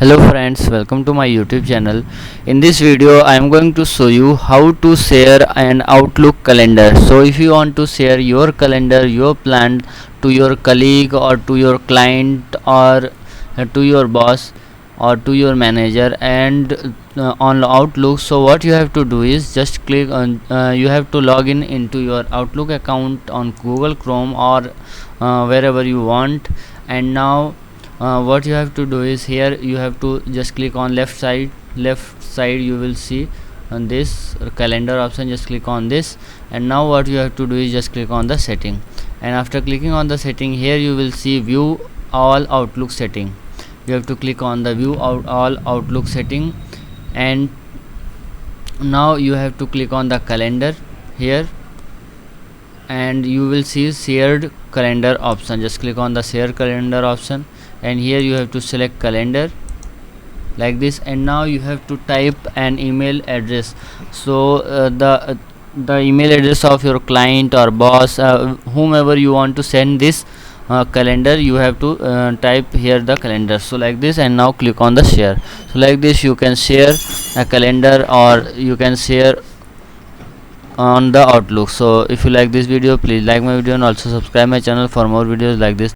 Hello friends, welcome to my YouTube channel. In this video I am going to show you how to share an Outlook calendar. So if you want to share your calendar, your plan to your colleague or to your client or to your boss or to your manager and on Outlook, so what you have to do is just click on you have to log in into your Outlook account on Google Chrome or wherever you want. And now what you have to do is here you have to just click on left side you will see on this calendar option. Just click on this, and now what you have to do is just click on the setting, and after clicking on the setting, here you will see view all Outlook setting. You have to click on the view all Outlook setting, and now you have to click on the calendar here, and you will see shared calendar option. Just click on the share calendar option, and here you have to select calendar like this, and now you have to type an email address. So the email address of your client or boss, whomever you want to send this calendar, you have to type here the calendar. So like this, and now click on the share. So like this you can share a calendar or you can share on the Outlook. So if you like this video, please like my video and also subscribe my channel for more videos like this.